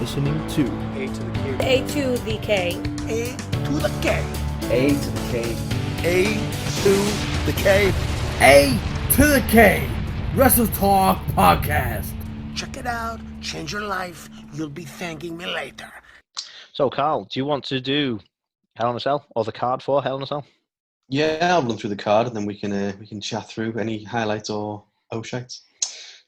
listening to A to the K. A to the K. A to the K. A to the K. A to the K. A to the K. Wrestle Talk Podcast. Check it out. Change your life. You'll be thanking me later. So, Carl, do you want to do Hell in a Cell or the card for Hell in a Cell? Yeah, I'll run through the card and then we can chat through any highlights or shites.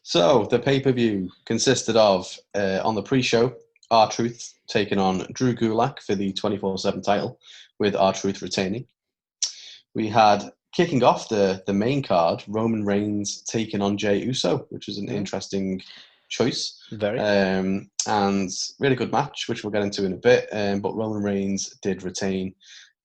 So the pay-per-view consisted of on the pre-show, R-Truth taking on Drew Gulak for the 24/7 title, with R-Truth retaining. We had kicking off the main card, Roman Reigns taking on Jey Uso, which was an interesting choice. Very. And really good match, which we'll get into in a bit. But Roman Reigns did retain,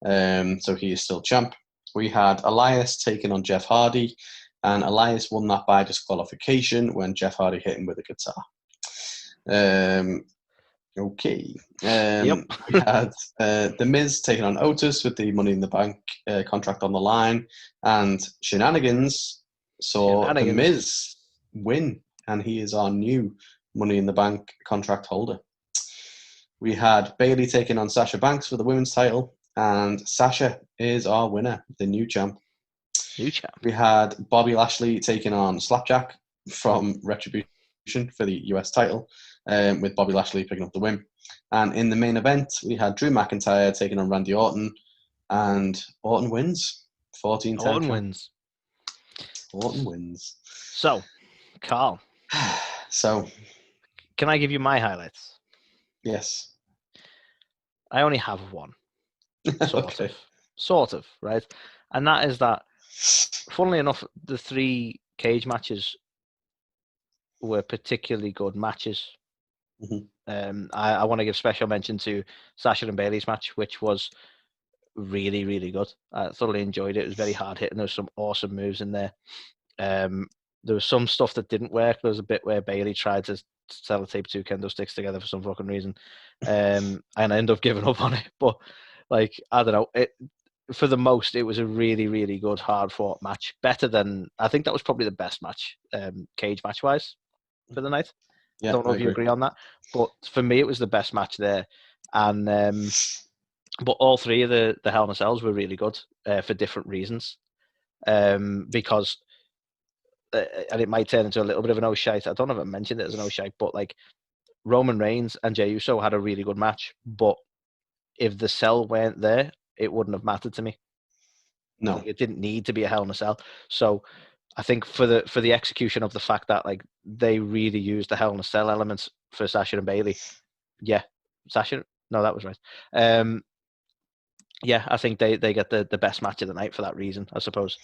so he is still champ. We had Elias taking on Jeff Hardy, and Elias won that by disqualification when Jeff Hardy hit him with a guitar. Okay. We had The Miz taking on Otis with the Money in the Bank contract on the line, and Shenanigans saw The Miz win, and he is our new Money in the Bank contract holder. We had Bayley taking on Sasha Banks for the women's title, and Sasha is our winner, the new champ. We had Bobby Lashley taking on Slapjack from Retribution for the US title, with Bobby Lashley picking up the win. And in the main event, we had Drew McIntyre taking on Randy Orton, and Orton wins. 14-10. Orton wins. So, Carl. So, can I give you my highlights? Yes. I only have one. Okay. Sort of, right? And that is that, funnily enough, the 3 cage matches were particularly good matches. Mm-hmm. I want to give special mention to Sasha and Bayley's match, which was really, really good. I thoroughly enjoyed it. It was very hard hitting. There was some awesome moves in there. There was some stuff that didn't work. There was a bit where Bayley tried to sellotape 2 kendo sticks together for some fucking reason, and I ended up giving up on it. But like, I don't know, for the most, it was a really, really good, hard-fought match. Better than, I think that was probably the best match, cage match-wise, for the night. Yeah, I don't know if you agree on that, but for me, it was the best match there. And but all 3 of the Hell in a Cells were really good for different reasons. Because, and it might turn into a little bit of an oh-shite. I don't know if I mentioned it as an oh-shite, but like, Roman Reigns and Jey Uso had a really good match, but if the cell weren't there, it wouldn't have mattered to me. No. Like, it didn't need to be a Hell in a Cell. So I think for the execution of the fact that, like, they really used the Hell in a Cell elements for Sasha and Bayley. Yeah. Sasha? No, that was right. Yeah, I think they get the best match of the night for that reason, I suppose.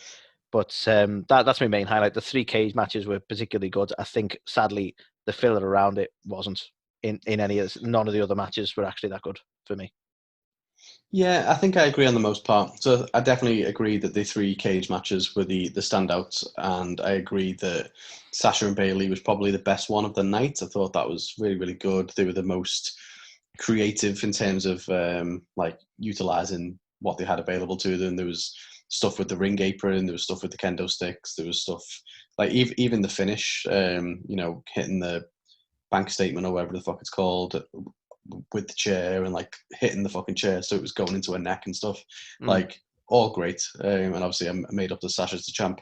But that's my main highlight. The 3 cage matches were particularly good. I think, sadly, the filler around it wasn't in any of none of the other matches were actually that good for me. Yeah, I think I agree on the most part. So I definitely agree that the 3 cage matches were the standouts, and I agree that Sasha and Bayley was probably the best one of the night. I thought that was really, really good. They were the most creative in terms of like utilizing what they had available to them. There was stuff with the ring apron, there was stuff with the kendo sticks, there was stuff like even the finish, hitting the bank statement or whatever the fuck it's called with the chair and like hitting the fucking chair so it was going into her neck and stuff. Like, all great. And obviously I made up the Sasha's the champ.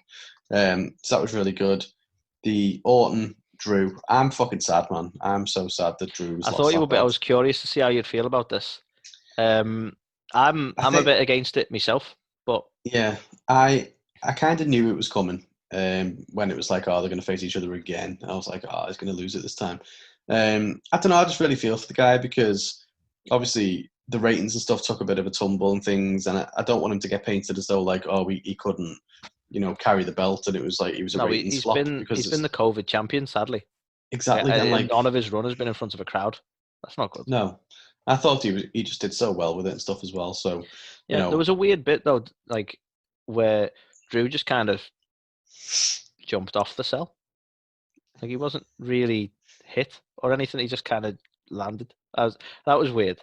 So that was really good. The Orton Drew, I'm fucking sad, man. I'm so sad that Drew was. I thought you were a bit. I was curious to see how you'd feel about this. I'm a bit against it myself, but yeah, I kind of knew it was coming. When it was like, oh, they're going to face each other again. I was like, oh, he's going to lose it this time. I don't know. I just really feel for the guy because obviously the ratings and stuff took a bit of a tumble and things, and I don't want him to get painted as though like, oh, he couldn't, carry the belt, and it was like he was a ratings flop. He's been the COVID champion, sadly. Exactly. And like, none of his run has been in front of a crowd. That's not good. No, I thought he just did so well with it and stuff as well. So yeah, there was a weird bit though, like where Drew just kind of jumped off the cell. Like, he wasn't really hit or anything. He just kind of landed. That was weird.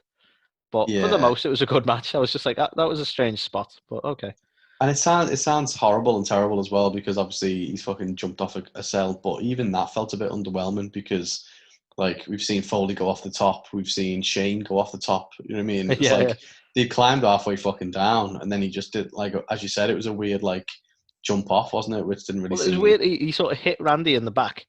But for the most, it was a good match. I was just like, that was a strange spot, but okay. And it sounds horrible and terrible as well because obviously he's fucking jumped off a cell. But even that felt a bit underwhelming because Like we've seen Foley go off the top, we've seen Shane go off the top. You know what I mean? It was Yeah, like yeah. they climbed halfway fucking down, and then he just did like as you said, it was a weird like jump off, wasn't it? Which didn't really Well, it was seem. weird. He sort of hit Randy in the back,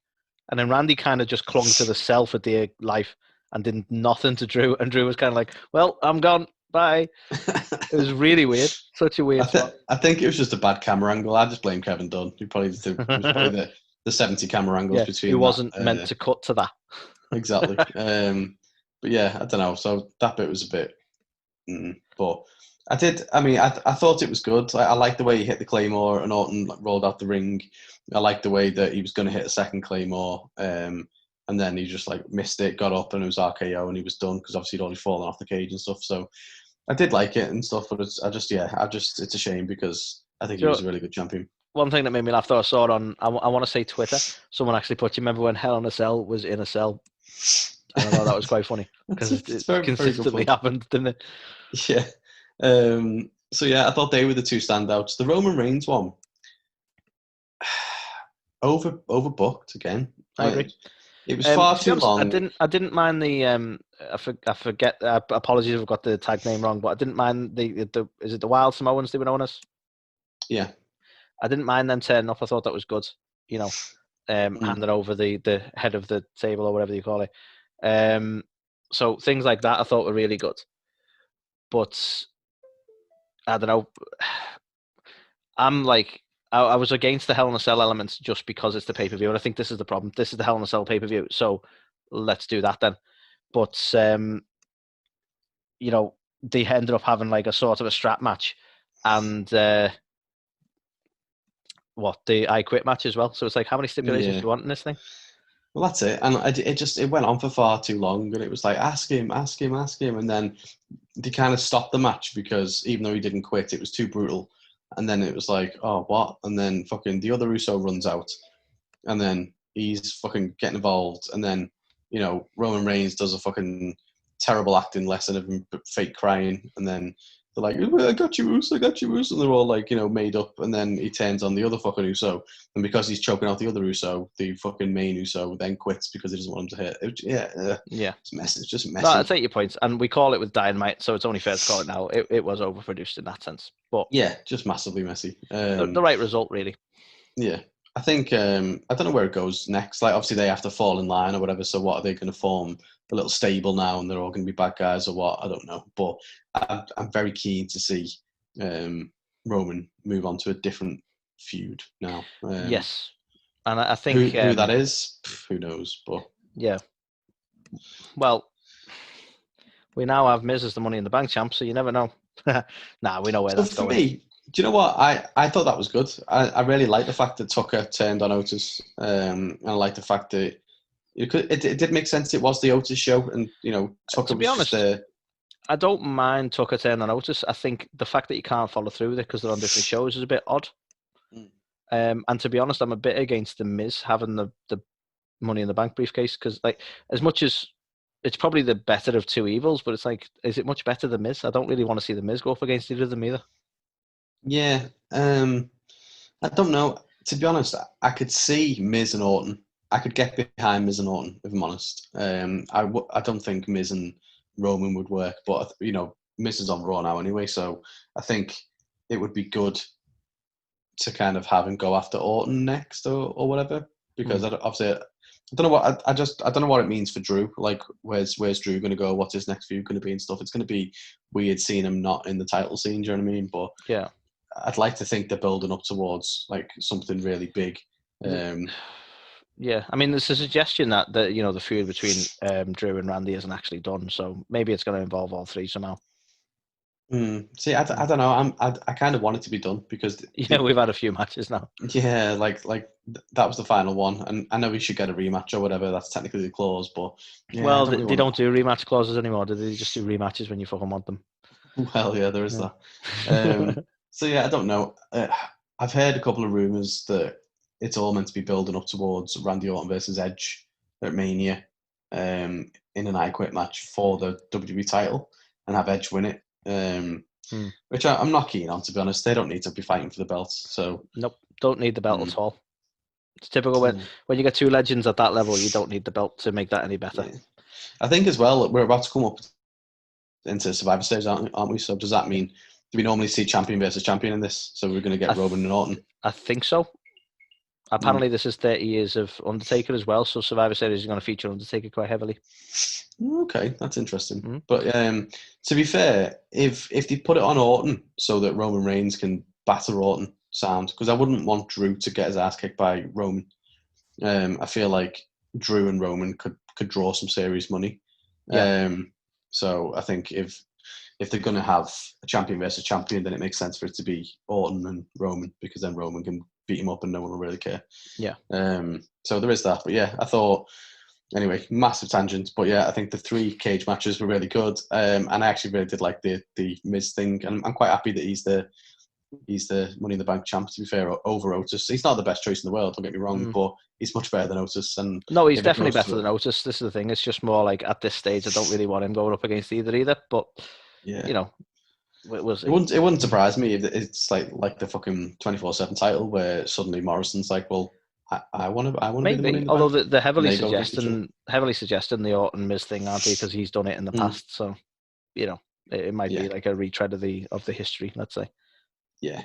and then Randy kind of just clung to the cell for dear life and did nothing to Drew. And Drew was kind of like, "Well, I'm gone. Bye." It was really weird. Such a weird spot. I think it was just a bad camera angle. I just blame Kevin Dunn. He probably it was probably the 70 camera angles Yeah, between it wasn't that. meant to cut to that. Exactly. But yeah, I don't know. So that bit was a bit. But I did. I mean, I thought it was good. I liked the way he hit the Claymore and Orton like, rolled out the ring. I liked the way that he was going to hit a second Claymore, and then he just like missed it, got up, and it was RKO, and he was done because obviously he'd already fallen off the cage and stuff. So I did like it and stuff, but it's a shame because I think he was a really good champion. One thing that made me laugh though, I saw it on, I want to say Twitter, someone actually put, you remember when Hell in a Cell was in a cell? And I thought that was quite funny because it very, consistently very happened, didn't it? Yeah. So yeah, I thought they were the two standouts. The Roman Reigns one, overbooked again. I agree. It was far too long. I didn't mind the I forget. Apologies if I've got the tag name wrong, but I didn't mind the is it the Wild Samoans they were known as? Yeah. I didn't mind them turning up. I thought that was good. You know, handing over the head of the table or whatever you call it. So things like that I thought were really good. But I don't know. I'm like, I was against the Hell in a Cell elements just because it's the pay-per-view, and I think this is the problem. This is the Hell in a Cell pay-per-view, so let's do that then. But you know, they ended up having like a sort of a strap match, and the I Quit match as well. So it's like, how many stipulations do you want in this thing? Well, that's it, and it went on for far too long, and it was like ask him, and then they kind of stopped the match because even though he didn't quit, it was too brutal. And then it was like, oh, what? And then fucking the other Russo runs out. And then he's fucking getting involved. And then, you know, Roman Reigns does a fucking terrible acting lesson of him fake crying. And then they're like, I got you, Uso, I got you, Uso. And they're all like, you know, made up. And then he turns on the other fucking Uso. And because he's choking out the other Uso, the fucking main Uso then quits because he doesn't want him to hit. It's messy. It's just messy. No, I take your points. And we call it with Dynamite, so it's only fair to call it now. It was overproduced in that sense. But yeah, just massively messy. The right result, really. Yeah. I think, I don't know where it goes next. Like, obviously, they have to fall in line or whatever. So, what are they going to form? A little stable now and they're all going to be bad guys or what? I don't know. But I'm very keen to see Roman move on to a different feud now. Yes. And I think who that is, who knows? But yeah. Well, we now have Miz as the Money in the Bank champ, so you never know. Nah, we know where that's going. For me, do you know what? I thought that was good. I really like the fact that Tucker turned on Otis. And I like the fact that it did make sense. It was the Otis show, and you know Tucker to be was honest, just there. I don't mind Tucker turning on Otis. I think the fact that you can't follow through with it because they're on different shows is a bit odd. And to be honest, I'm a bit against the Miz having the Money in the Bank briefcase because, like, as much as it's probably the better of two evils, but it's like, is it much better than Miz? I don't really want to see the Miz go up against either of them either. Yeah, I don't know. To be honest, I could see Miz and Orton. I could get behind Miz and Orton, if I'm honest. I don't think Miz and Roman would work, but you know, Miz is on Raw now anyway, so I think it would be good to kind of have him go after Orton next or whatever. Because obviously, I don't know what I don't know what it means for Drew. Like, where's Drew going to go? What's his next feud going to be and stuff? It's going to be weird seeing him not in the title scene. Do you know what I mean? But yeah, I'd like to think they're building up towards like something really big. Yeah, I mean, there's a suggestion that the feud between Drew and Randy isn't actually done, so maybe it's going to involve all three somehow. See, I don't know. I kind of want it to be done because we've had a few matches now. Yeah, like that was the final one, and I know we should get a rematch or whatever. That's technically the clause, but yeah, well, they don't do rematch clauses anymore. Do they just do rematches when you fucking want them? Well, yeah, there is that. So yeah, I don't know. I've heard a couple of rumors that it's all meant to be building up towards Randy Orton versus Edge at Mania, in an I Quit match for the WWE title, and have Edge win it. Which I'm not keen on, to be honest. They don't need to be fighting for the belt. So nope, don't need the belt at all. It's typical when you get two legends at that level, you don't need the belt to make that any better. Yeah. I think as well, we're about to come up into Survivor Series, aren't we? So does that mean, do we normally see champion versus champion in this? So we're going to get Roman and Orton? I think so. Apparently, this is 30 years of Undertaker as well, so Survivor Series is going to feature Undertaker quite heavily. Okay, that's interesting. But to be fair, if they put it on Orton so that Roman Reigns can batter Orton, sound, because I wouldn't want Drew to get his ass kicked by Roman. I feel like Drew and Roman could draw some serious money. Yeah. So I think if they're going to have a champion versus champion, then it makes sense for it to be Orton and Roman, because then Roman can beat him up and no one will really care. Yeah. So there is that. But yeah, I thought, anyway, massive tangent. But yeah, I think the 3 cage matches were really good. And I actually really did like the Miz thing. And I'm quite happy that he's the Money in the Bank champ, to be fair, over Otis. He's not the best choice in the world, don't get me wrong, but he's much better than Otis. And no, he's definitely better than Otis. This is the thing. It's just more like at this stage, I don't really want him going up against either. But yeah, you know, we'll see. It wouldn't surprise me if it's like the fucking 24/7 title where suddenly Morrison's like, well, I want to be the Money in the Although Bank. they're heavily suggesting the Orton Miz thing, aren't they? Because he's done it in the past. So you know, it might be like a retread of the history. Let's say. Yeah.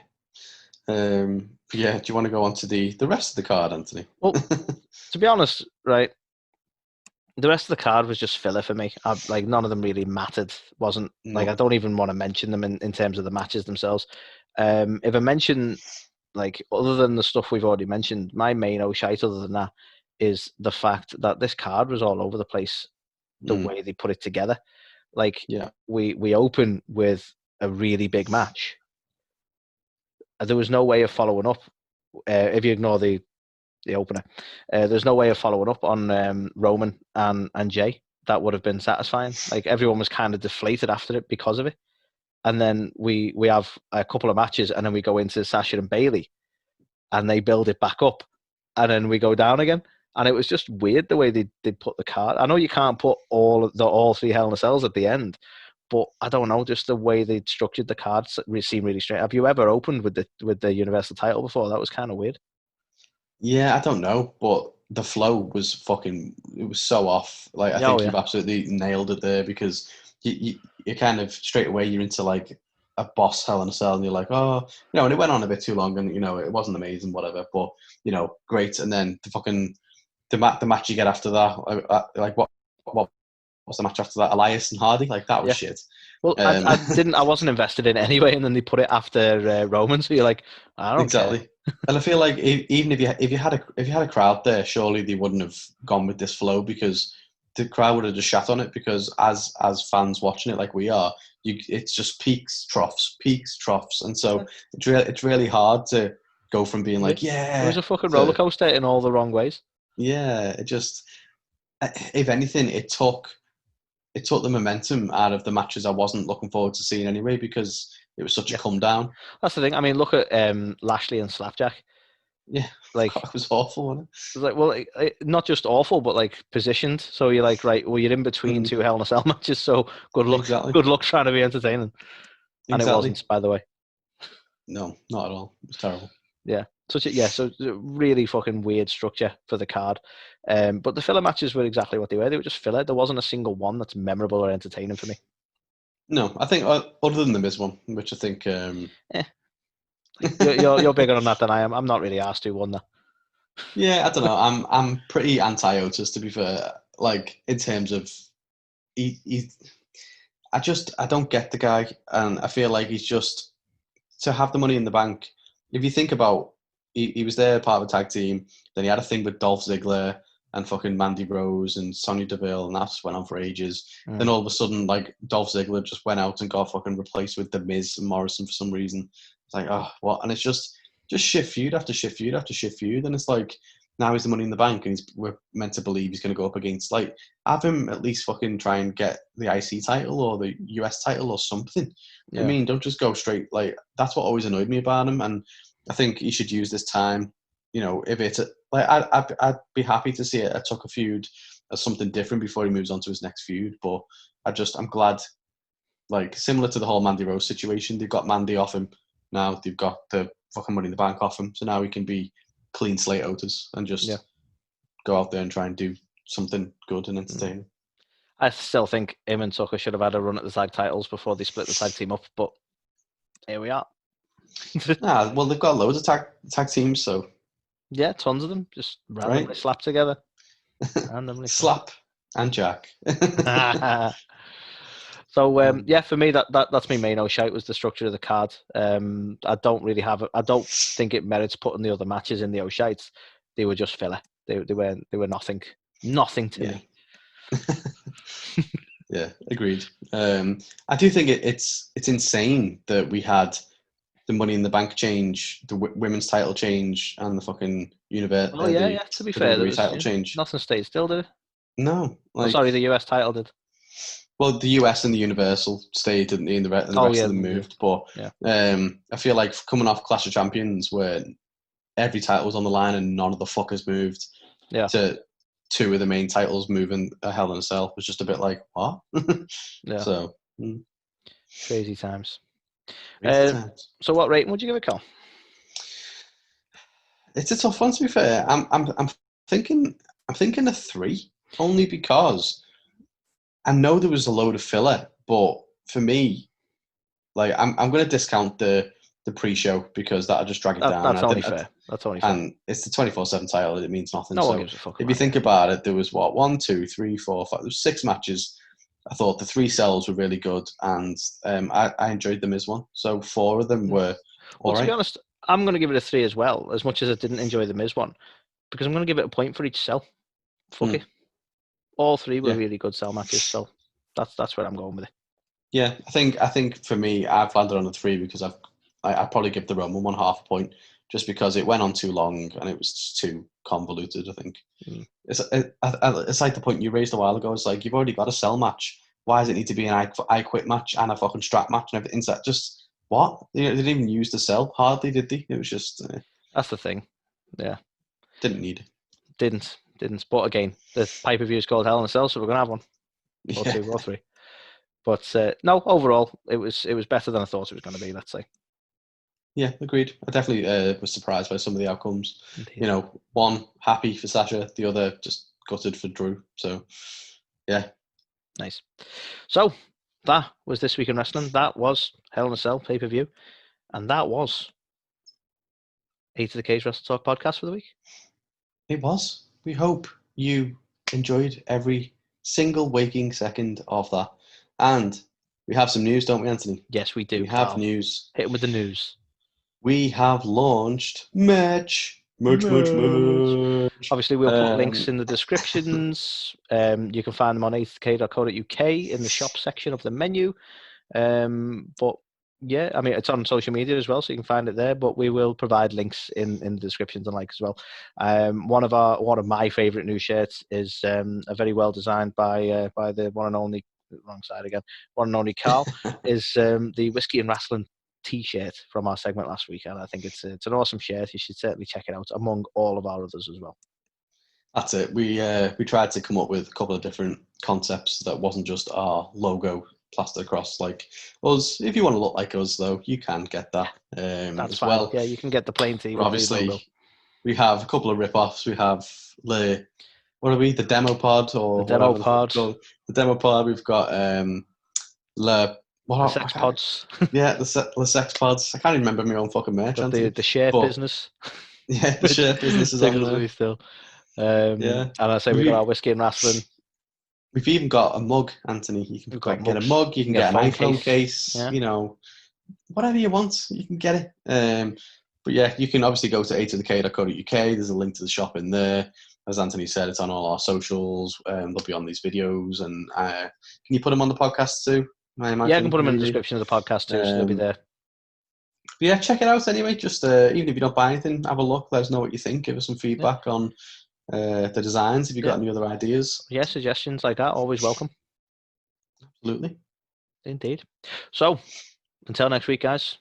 Do you want to go on to the rest of the card, Anthony? Well, to be honest, right, the rest of the card was just filler for me. None of them really mattered. I don't even want to mention them in terms of the matches themselves. If I mention, other than the stuff we've already mentioned, my main shite other than that is the fact that this card was all over the place, the way they put it together. We open with a really big match. There was no way of following up. If you ignore the opener, there's no way of following up on Roman and Jay. That would have been satisfying. Everyone was kind of deflated after it because of it. And then we have a couple of matches, and then we go into Sasha and Bayley, and they build it back up, and then we go down again. And it was just weird the way they put the card. I know you can't put all 3 Hell in a Cells at the end, but I don't know, just the way they structured the cards seemed really strange. Have you ever opened with the Universal title before? That was kind of weird. Yeah, I don't know, but the flow was it was so off. I think you've absolutely nailed it there, because you kind of straight away you're into a boss Hell in a Cell, and you're like, oh, and it went on a bit too long, and it wasn't amazing, whatever, but great. And then the match you get after that, what was the match after that? Elias and Hardy, that was shit. Well, I wasn't invested in it anyway, and then they put it after Roman, so you're like, I don't exactly. care. And I feel like even if you had a crowd there, surely they wouldn't have gone with this flow, because the crowd would have just shat on it, because as fans watching it like we are, it's just peaks, troughs, and so it's really hard to go from being like, yeah, it was a fucking roller coaster in all the wrong ways. Yeah, it just, if anything, it took the momentum out of the matches I wasn't looking forward to seeing anyway, because it was such a come down. That's the thing. I mean, look at Lashley and Slapjack. Yeah, it was awful, wasn't it? It was not just awful, but positioned. So you're right, well, you're in between 2 Hell in a Cell matches, so good luck. Exactly. Good luck trying to be entertaining. And it wasn't, by the way. No, not at all. It was terrible. Yeah. So really fucking weird structure for the card. But the filler matches were exactly what they were. They were just filler. There wasn't a single one that's memorable or entertaining for me. No, I think other than the Miz one, which I think... You're bigger on that than I am. I'm not really asked who won that. Yeah, I don't know. I'm pretty anti-Otis, to be fair. In terms of... I don't get the guy, and I feel like he's just... To have the Money in the Bank, if you think about... He was there, part of a tag team, then he had a thing with Dolph Ziggler and fucking Mandy Rose and Sonya Deville, and that just went on for ages. Then all of a sudden, Dolph Ziggler just went out and got fucking replaced with The Miz and Morrison for some reason. It's like, oh, what? And it's just shift feud after shift feud after shift feud. And it's like, now he's the Money in the Bank, and we're meant to believe he's going to go up against, have him at least fucking try and get the IC title or the US title or something. Yeah. I mean, don't just go straight. That's what always annoyed me about him. And I think he should use this time, if it's I'd be happy to see a Tucker feud as something different before he moves on to his next feud. But I'm glad, similar to the whole Mandy Rose situation, they've got Mandy off him now. They've got the fucking Money in the Bank off him, so now he can be clean slate Otis and just go out there and try and do something good and entertaining. I still think him and Tucker should have had a run at the tag titles before they split the tag team up, but here we are. Well, they've got loads of tag teams, so yeah, tons of them just randomly slapped together. Randomly slap and jack. So yeah, for me that's my main shout was the structure of the card. I don't think it merits putting the other matches in the O'Shites. They were just filler. They were nothing to me. Yeah, agreed. I do think it's insane that we had the Money in the Bank change, the women's title change, and the fucking universe. Oh yeah. To be fair, the title change. Nothing stayed still, did it? No. Sorry, the US title did. Well, the US and the Universal stayed, didn't they? And the rest of them moved. But I feel like coming off Clash of Champions, where every title was on the line and none of the fuckers moved, to two of the main titles moving a Hell in a Cell was just a bit like, what? Yeah. So crazy times. So what rating would you give it, Carl? It's a tough one, to be fair. I'm thinking a 3, only because I know there was a load of filler, but for me, like I'm going to discount the pre-show because that'll just drag it down. That's only fair. And it's the 24/7 title; it means nothing. No one gives a fuck. If you think about it, there was 1, 2, 3, 4, 5. There was 6 matches. I thought the 3 cells were really good, and I enjoyed the Miz one. So 4 of them were all right. To be honest, I'm going to give it a 3 as well, as much as I didn't enjoy the Miz one, because I'm going to give it a point for each cell. Fuck it. All 3 were really good cell matches, so that's where I'm going with it. Yeah, I think for me, I've landed on a 3 because I'd probably give the Roman one half a point, just because it went on too long and it was just too convoluted. I think it's like the point you raised a while ago. It's like, you've already got a cell match. Why does it need to be an I quit match and a fucking strap match and everything? Is that just what? They didn't even use the cell hardly, did they? It was just that's the thing. Yeah, didn't need it. Didn't. But again, the pay-per-view is called Hell in a Cell, so we're gonna have one, or 2 or 3. But no, overall, it was better than I thought it was going to be. Let's say. Yeah, agreed. I definitely was surprised by some of the outcomes. Indeed. One happy for Sasha, the other just gutted for Drew. So, yeah, nice. So that was This Week in Wrestling. That was Hell in a Cell pay-per-view, and that was A to the Cage Wrestle Talk podcast for the week. It was. We hope you enjoyed every single waking second of that. And we have some news, don't we, Anthony? Yes, we do. We have news. Hit him with the news. We have launched merch. Merch. Obviously, we'll put links in the descriptions. You can find them on athk.co.uk in the shop section of the menu. But yeah, I mean, it's on social media as well, so you can find it there. But we will provide links in the descriptions and likes as well. One of my favorite new shirts is a very well designed by the one and only one and only Carl is the Whiskey and Wrestling T-shirt from our segment last week, and I think it's an awesome shirt. You should certainly check it out among all of our others as well. That's it. We tried to come up with a couple of different concepts that wasn't just our logo plastered across like us. If you want to look like us, though, you can get that. That's as fine. well. Yeah, you can get the plain tee. Obviously, we have a couple of rip-offs. We have the demo pod or the demo pod. The demo pod. We've got the sex pods. Yeah, the sex pods. I can't even remember my own fucking merch. The share business. Yeah, the share business is on there. Still. Yeah, and I say we got our Whiskey and Wrestling. We've even got a mug, Anthony. You can get a mug. You can get an iPhone case. Yeah. Whatever you want, you can get it. But yeah, you can obviously go to a2thek.co.uk. There's a link to the shop in there. As Anthony said, it's on all our socials. They'll be on these videos. And can you put them on the podcast too? I can put them in the description of the podcast too, so they'll be there. But yeah, check it out anyway. Just even if you don't buy anything, have a look. Let us know what you think. Give us some feedback on the designs. If you've got any other ideas. Yeah, suggestions like that, always welcome. Absolutely. Indeed. So, until next week, guys,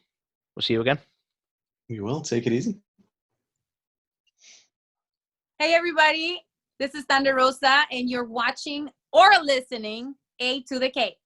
we'll see you again. We will. Take it easy. Hey, everybody. This is Thunder Rosa, and you're watching or listening A to the K.